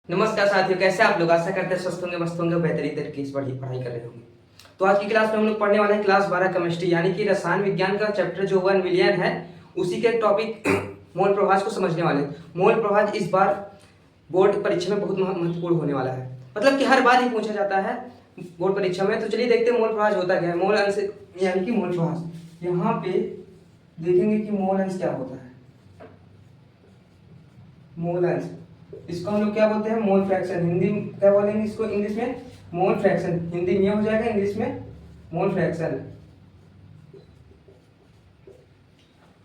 नमस्कार साथियों, कैसे आप लोग? आशा करते हैं स्वस्थ होंगे, मस्त होंगे, बेहतरीन तरीके से पढ़ाई कर रहे होंगे। तो आज की क्लास में हम लोग पढ़ने वाले हैं क्लास 12 केमिस्ट्री, यानी कि रसायन विज्ञान का चैप्टर जो 1 मिलियन है, उसी के टॉपिक मोल प्रभाज को समझने वाले हैं। मोल प्रभाज इस बार बोर्ड परीक्षा में बहुत महत्वपूर्ण होने वाला है, मतलब कि हर बार ही पूछा जाता है बोर्ड परीक्षा में। तो चलिए देखते हैं मोल प्रभाज होता क्या है। मोल अंश यानी कि मोल प्रभाज, यहाँ पे देखेंगे कि मोल अंश क्या होता है। मोल अंश, इसको हम लोग क्या बोलते हैं? Mole fraction. हिंदी में क्या बोलेंगे इसको? इंग्लिश में मोल फ्रैक्शन। हिंदी में हो जाएगा, इंग्लिश में मोल फ्रैक्शन।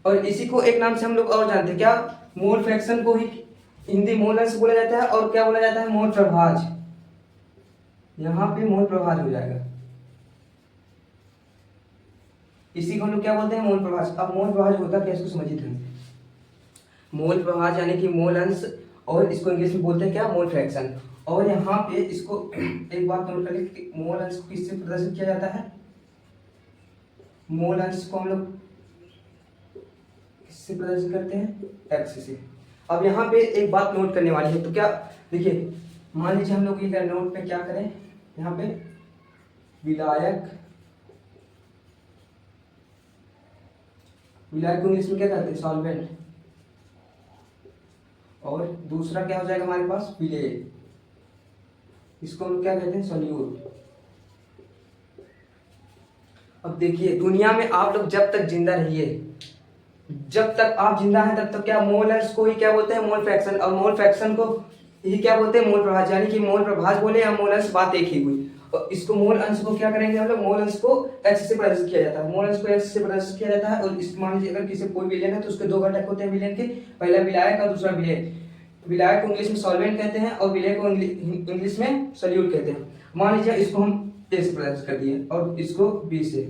और इसी को एक नाम से हम लोग और जानते हैं, क्या? मोल फ्रैक्शन को ही हिंदी मोल अंश बोला जाता है, और क्या बोला जाता है? मोल प्रभाज। यहाँ पे मोल प्रभाज हो जाएगा, इसी को हम लोग क्या बोलते हैं? मोल प्रभाज। अब मोल प्रभाज होता क्या, इसको समझिए ध्यान से। मोल प्रभाज यानी कि मोल अंश, और इसको इंग्लिश में बोलते हैं क्या? Mole fraction. और यहाँ पे इसको एक बात नोट कर लीजिए कि मोल अंश को किससे प्रदर्शित किया जाता है? मोल अंश को हम लोग किससे प्रदर्शित करते हैं? एक्स से। अब यहाँ पे एक बात नोट करने वाली है, तो क्या देखिए, मान लीजिए हम लोग ये नोट पे क्या करें, यहाँ पे विलायक, विलायक को इंग्लिश में क्या कहते हैं? सॉल्वेंट। और दूसरा क्या हो जाएगा हमारे पास? विलेय, इसको हम क्या कहते हैं? सॉल्यूट। अब देखिए, दुनिया में आप लोग जब तक जिंदा रहिए, जब तक आप जिंदा हैं तब तक क्या मोल अंश को ही क्या बोलते हैं? Mole fraction. और मोल फ्रैक्शन को ही क्या बोलते हैं? मोल प्रभाज। यानी कि मोल प्रभाज बोले या मोल अंश, बात एक ही हुई। और इसको मोल अंश को क्या करेंगे हम लोग? मोल अंश को एक्स से प्रदर्शित किया जाता है। मोल अंश को एक्स से प्रदर्शित किया जाता है। और इस मान लीजिए अगर किसी कोई विलेन है तो उसके दो घटक होते हैं विलेन के, पहला विलायक और दूसरा विलेय। विलायक को इंग्लिश में सॉल्वेंट कहते हैं और विलेय को इंग्लिश में सॉल्यूट कहते हैं। मान लीजिए इसको हम ए से प्रदर्शित कर दिए और इसको बी से।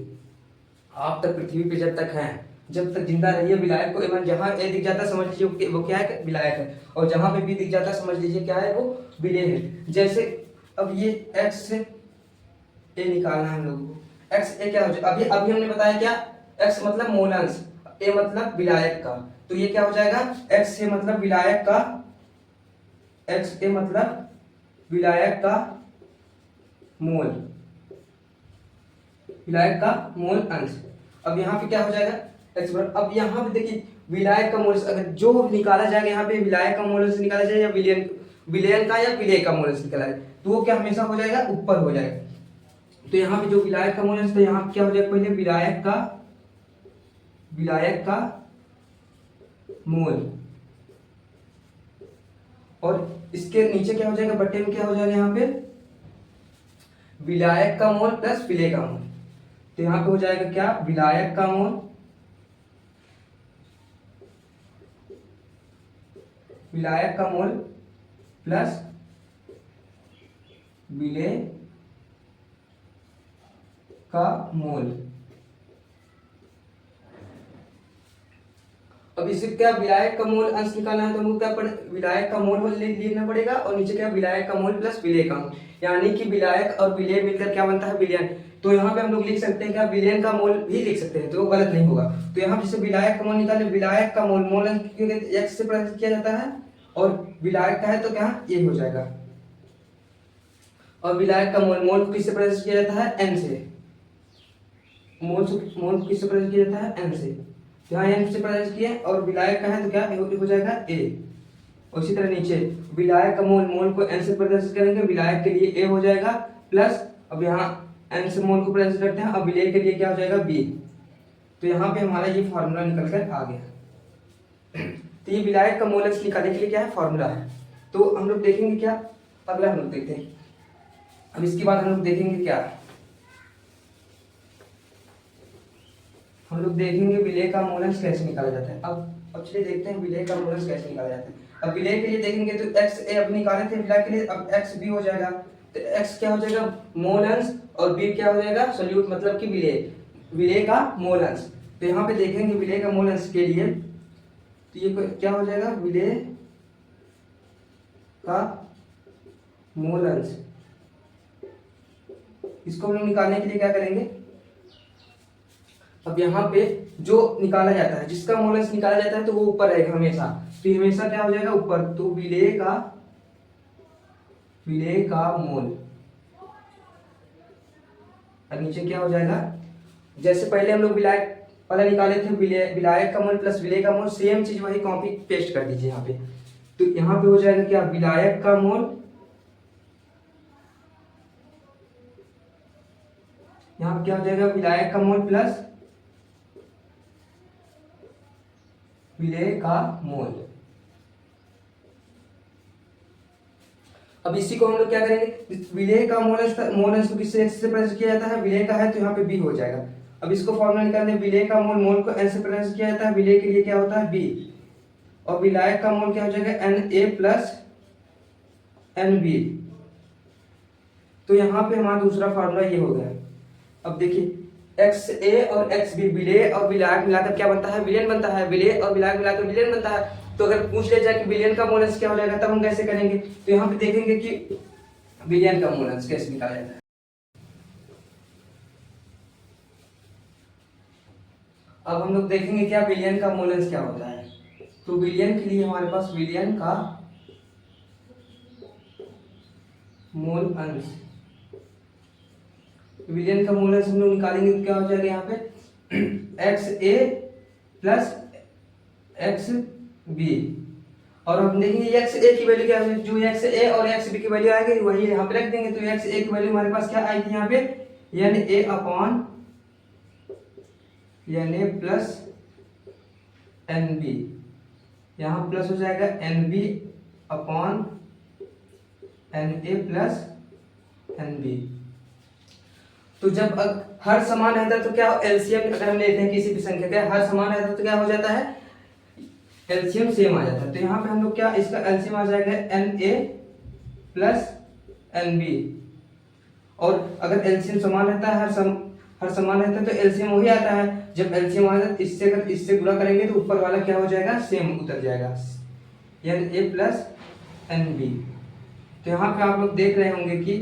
आप तक पृथ्वी पे जब तक हैं, जब तक जिंदा रहिए, विलायक को एवं जहां ए दिख जाता समझ लीजिए वो क्या है? विलायक है। और जहां पे बी दिख जाता समझ लीजिए क्या है? वो विलेय है। जैसे अब ये एक्स से ए निकालना है हम लोगों को। एक्स ए क्या हो जाए? अभी अभी हमने बताया क्या? एक्स मतलब मोल अंश, ए मतलब विलायक का। तो ये क्या हो जाएगा? एक्स ए मतलब विलायक का, एक्स ए मतलब विलायक का मोल, विलायक का मोल अंश। अब यहाँ पे क्या हो जाएगा? एक्स बराबर। अब यहाँ पे देखिए, विलायक का मोल अगर जो निकाला जाएगा, यहाँ पे विलायक का मोल अंश निकाला जाए या विलयन, विलयन का या विलेय का मोल अंश निकाला जाए, तो वो क्या हमेशा हो जाएगा? ऊपर हो जाएगा। तो यहाँ पे जो विलायक का मोल अंश, तो यहाँ पे क्या हो जाएगा? पहले विलायक का, विलायक का मोल, और इसके नीचे क्या हो जाएगा? बट्टे में क्या हो जाएगा? यहाँ पे विलायक का मोल प्लस विलेय का मोल। तो यहाँ पे हो जाएगा क्या? विलायक का मोल, विलायक का मोल प्लस विलेय का मोल। अब इसे क्या? विलायक का मोल अंश निकालना है तो हमको क्या विलायक का मोल लेना पड़ेगा, और नीचे क्या? विलायक का मोल प्लस विलेय का मोल, यानी कि विलायक और विलेय मिलकर क्या बनता है? विलयन। तो यहाँ पे हम लोग लिख सकते हैं क्या? विलयन का मोल भी लिख सकते हैं, तो वो गलत नहीं होगा। तो यहाँ जैसे विलायक का मोल निकाले, विलायक का मोल, मोल अंश एक्स से प्रदर्शित किया जाता है, और विलायक का है तो क्या? ये हो जाएगा। और विलायक का मोल, मोल को किससे प्रदर्शित किया जाता है? एन से। मोल को किससे प्रदर्शित किया जाता है? एन से। यहाँ एन से प्रदर्शित किया, और विलायक का है तो क्या हो जाएगा? ए। और इसी तरह नीचे विलायक का मोल, मोल को एन से प्रदर्शित करेंगे, विलायक के लिए ए हो जाएगा प्लस, अब यहाँ एन से मोल को प्रदर्शित करते हैं, अब विलेय के लिए क्या हो जाएगा? बी। तो यहाँ पे हमारा ये फॉर्मूला निकल कर आ गया। तो ये विलायक का मोल अंश निकालने के लिए क्या है? फॉर्मूला है। तो हम लोग देखेंगे क्या? अगला हम लोग देखते हैं। अब इसके बाद हम लोग देखेंगे क्या? हम लोग देखेंगे विलेय का मोल अंश कैसे निकाला जाता है। अब चलिए देखते हैं विलेय का मोल अंश कैसे निकाला जाता है। अब विलेय के लिए देखेंगे तो एक्स ए अब निकाले थे विलायक के लिए, अब एक्स बी हो जाएगा। तो एक्स क्या हो जाएगा? मोल अंश, और बी क्या हो जाएगा? सॉल्यूट, मतलब कि विलेय, विलेय का मोल अंश। तो यहाँ पे देखेंगे विलेय का मोल अंश के लिए, तो ये क्या हो जाएगा? विलेय का मोल अंश। इसको हम लोग निकालने के लिए क्या करेंगे? अब यहाँ पे जो निकाला जाता है, जिसका मोल अंश निकाला जाता है, तो वो ऊपर रहेगा हमेशा। तो हमेशा क्या हो जाएगा? ऊपर। तो विलेय का विलेय का मोल, और नीचे क्या हो जाएगा, जैसे पहले हम लोग विलायक वाला निकाले थे, विलायक का मोल प्लस विलेय का मोल, सेम चीज वही कॉपी पेस्ट कर दीजिए यहाँ पे। तो यहाँ पे हो जाएगा क्या, विलायक का मोल, यहाँ पे क्या हो जाएगा, विलायक का मोल प्लस विलेय का मोल। अब इसी को हम लोग क्या करेंगे, विलेय का मोल को किससे x से रिप्रेजेंट किया जाता है, विलेय का है तो यहाँ पे b हो जाएगा। अब इसको फॉर्मूला निकालने, विलेय का मोल को n से रिप्रेजेंट किया जाता है, विलेय के लिए क्या होता है b, और विलायक का मोल क्या हो जाएगा Na प्लस Nb। तो यहाँ पे हमारा दूसरा फार्मूला ये हो गया। अब देखिए XA और XB, विलेय और विलायक मिलाकर क्या बनता है, विलेन बनता है, विलेय और विलायक मिलाकर विलेन बनता है। तो अगर पूछ ले जाए कि विलेन का मोलस क्या हो जाएगा, तब हम कैसे करेंगे, तो यहाँ पे देखेंगे कि विलेन का मोलस कैसे निकाला जाता है। अब हम लोग देखेंगे क्या विलेन का मोलस क्या होता है। तो विलेन के लिए हमारे पास विलेन का मोल अंश, विलेन का मोलस हम लोग निकालेंगे तो क्या हो जाएगा यहाँ पे XA प्लस XB, और हम देखेंगे XA की वैल्यू क्या है, जो XA और XB की वैल्यू आएगी वही यहाँ पे रख देंगे। तो XA की वैल्यू हमारे पास क्या आई थी यहाँ पे Na upon Na plus Nb, यहाँ प्लस हो जाएगा Nb upon Na plus Nb। तो जब हर समान रहता है तो क्या एलसीएम अगर हम लेते हैं किसी भी संख्या का, हर समान रहता है तो क्या हो जाता है, एलसीएम सेम आ जाता है। तो यहाँ पे हम लोग क्या, इसका एलसीएम आ जाएगा Na प्लस Nb, और अगर एलसीएम समान रहता है, हर समान रहता है तो एलसीएम वही आता है। जब एलसीएम आ जाता है इससे अगर इससे गुणा करेंगे तो ऊपर वाला क्या हो जाएगा, सेम उतर जाएगा, Na प्लस Nb। तो यहाँ पे आप लोग देख रहे होंगे कि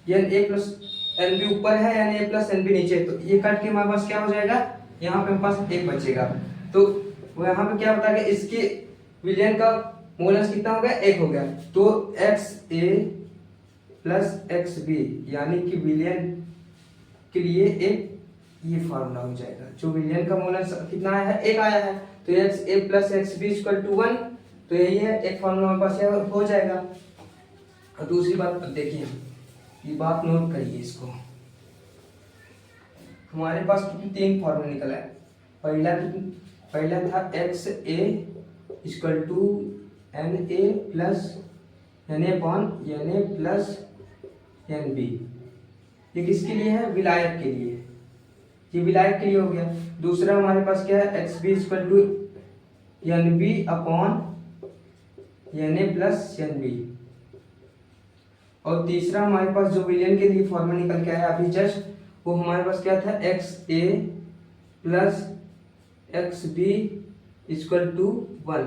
Na प्लस Nb ऊपर है, Na प्लस Nb नीचे, तो ये काट के हमारे पास क्या हो जाएगा, यहाँ पे हमारे पास एक बचेगा। तो वो यहाँ पे क्या बताया, इसके विलेन का मोलस कितना हो गया, एक हो गया। तो XA प्लस XB यानी कि विलेन के लिए एक ये फार्मूला हो जाएगा, जो विलेन का मोलस कितना आया है, एक आया है। तो XA plus XB equal to 1, तो यही है एक फार्मूला हमारे पास हो जाएगा। और दूसरी बात देखिए, ये बात नोट करिए इसको, हमारे पास तीन फार्मूला निकला है। पहला था XA equal to Na plus Na upon Na plus Nb, ये किसके लिए है, विलायक के लिए, ये विलायक के लिए हो गया। दूसरा हमारे पास क्या है, XB equal to Nb upon Na plus Nb, और तीसरा हमारे पास जो विलेन के लिए फॉर्मूला निकल के आया अभी जस्ट, वो हमारे पास क्या था, XA plus XB equal to 1।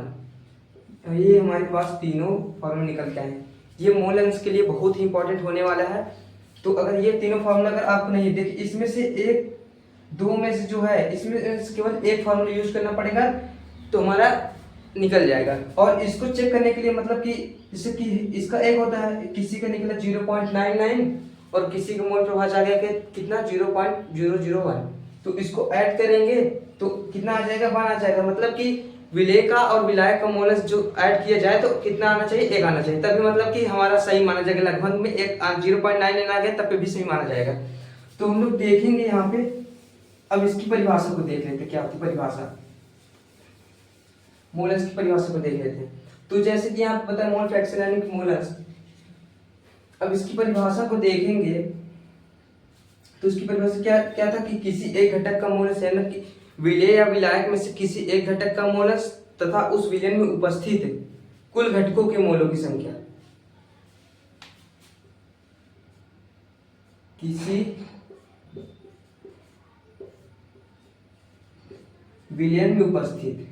ये हमारे पास तीनों फॉर्मूला निकल के आए। ये मोल अंश के लिए बहुत ही इंपॉर्टेंट होने वाला है। तो अगर ये तीनों फॉर्मूला अगर आपको नहीं, देखिए इसमें से एक दो में से जो है, इसमें से केवल एक फॉर्मूला यूज करना पड़ेगा तो हमारा निकल जाएगा। और इसको चेक करने के लिए मतलब कि जैसे कि इसका एक होता है, किसी का निकला 0.99 और किसी का मोल प्रभाव आ गया कि कितना 0.001, तो इसको ऐड करेंगे तो कितना आ जाएगा, 1 आ जाएगा। मतलब कि विलेय का और विलायक का मोलस जो ऐड किया जाए तो कितना आना चाहिए, 1 आना चाहिए, तभी मतलब कि हमारा सही माना जाएगा। लगभग में 0.99 आ गया तब पे भी सही माना जाएगा। तो हम लोग देखेंगे यहाँ पे, अब इसकी परिभाषा को देख लेते क्या होती परिभाषा, मोलस की परिभाषा को देख लेते हैं। तो जैसे कि यहाँ पता है मोल फ्रैक्शन यानी कि मोलस, अब इसकी परिभाषा को देखेंगे तो इसकी परिभाषा क्या था कि किसी एक घटक का मोलस है ना, कि विलेय या विलायक में से किसी एक घटक का मोलस तथा उस विलेय में उपस्थित कुल घटकों के मोलों की संख्या, किसी विलेय में उपस्थित,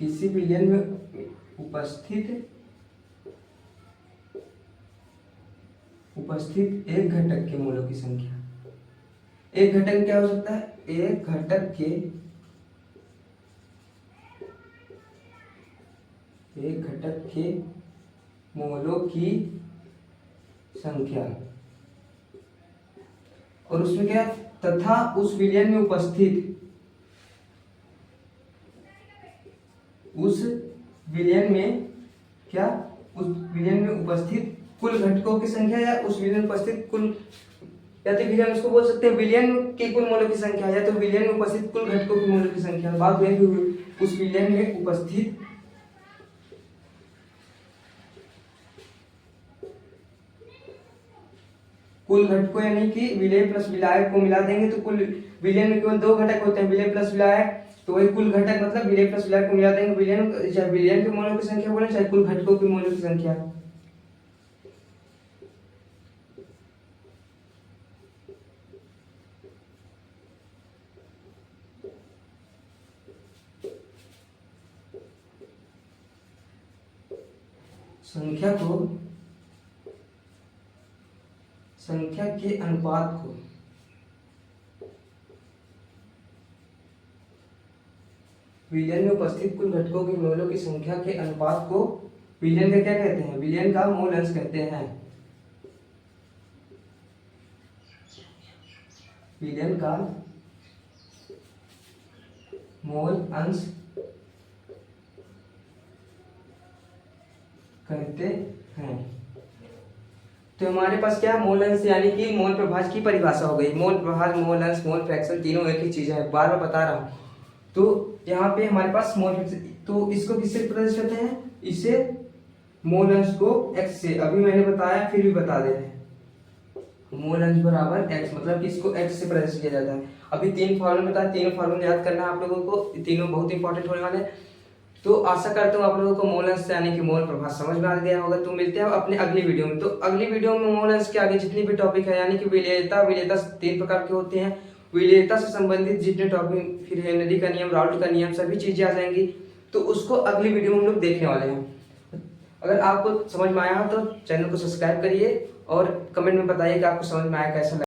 किसी विलेय में उपस्थित एक घटक के मोलों की संख्या। एक घटक क्या हो सकता है, एक घटक के मोलों की संख्या। और उसमें क्या, तथा उस विलयन में उपस्थित, उस विलयन में क्या, उस विलयन में उपस्थित कुल घटकों की संख्या, या उस विलयन में उपस्थित कुल, या तो फिर हम इसको बोल सकते हैं विलयन के कुल मोलों की संख्या, या तो विलयन में उपस्थित कुल घटकों की मोलों की संख्या। बात यह कि उस विलयन में उपस्थित कुल घटकों, यानी कि विलय प्लस विलायक को मिला देंगे तो कुल, विलयन में केवल दो घटक होते हैं, विलय प्लस विलायक, तो वही कुल घटक मतलब विलय प्लस विलायक को मिला देंगे, विलयन चाहे विलयन के मोलों की संख्या बोले चाहे कुल घटकों की मोलों की संख्या। संख्या के अनुपात को विलयन में उपस्थित कुल घटकों के मोलों की संख्या के अनुपात को विलयन का क्या कहते हैं, विलयन का मोल अंश कहते हैं। विलयन का मोल अंश कहते हैं। तो हमारे पास क्या, मोल अंश यानी कि मोल प्रभाज की परिभाषा हो गई। मोल प्रभाज, मोल अंश, मोल फ्रैक्शन तीनों एक ही चीज है, बार बार बता रहा हूँ। तो यहाँ पे हमारे पास मोल फ्रैक्शन, तो इसको किससे प्रदर्शित करते हैं, इसे मोल अंश को x से, अभी मैंने बताया फिर भी बता दे रहे हैं, मोल अंश बराबर x, मतलब कि इसको x से प्रदर्शित किया जाता है। अभी तीन फॉर्मूले बताया, तीनों फॉर्मूले याद करना है आप लोगों को, तीनों बहुत इंपॉर्टेंट होने वाले हैं। तो आशा करता हूँ आप लोगों को मोल अंश यानी कि मोल प्रभाज समझ में आ गया होगा। तो मिलते हैं अपने अगली वीडियो में। तो अगली वीडियो में मोल अंश के आगे जितनी भी टॉपिक है, यानी कि विलेयता, विलेयता तीन प्रकार के होते हैं, विलेयता से संबंधित जितने टॉपिक, फिर हेनरी का नियम, राउल्ट का नियम, सभी चीजें आ जाएंगी। तो उसको अगली वीडियो में हम लोग देखने वाले हैं। अगर आपको समझ में आया हो तो चैनल को सब्सक्राइब करिए और कमेंट में बताइए कि आपको समझ में आया, कैसा लगा।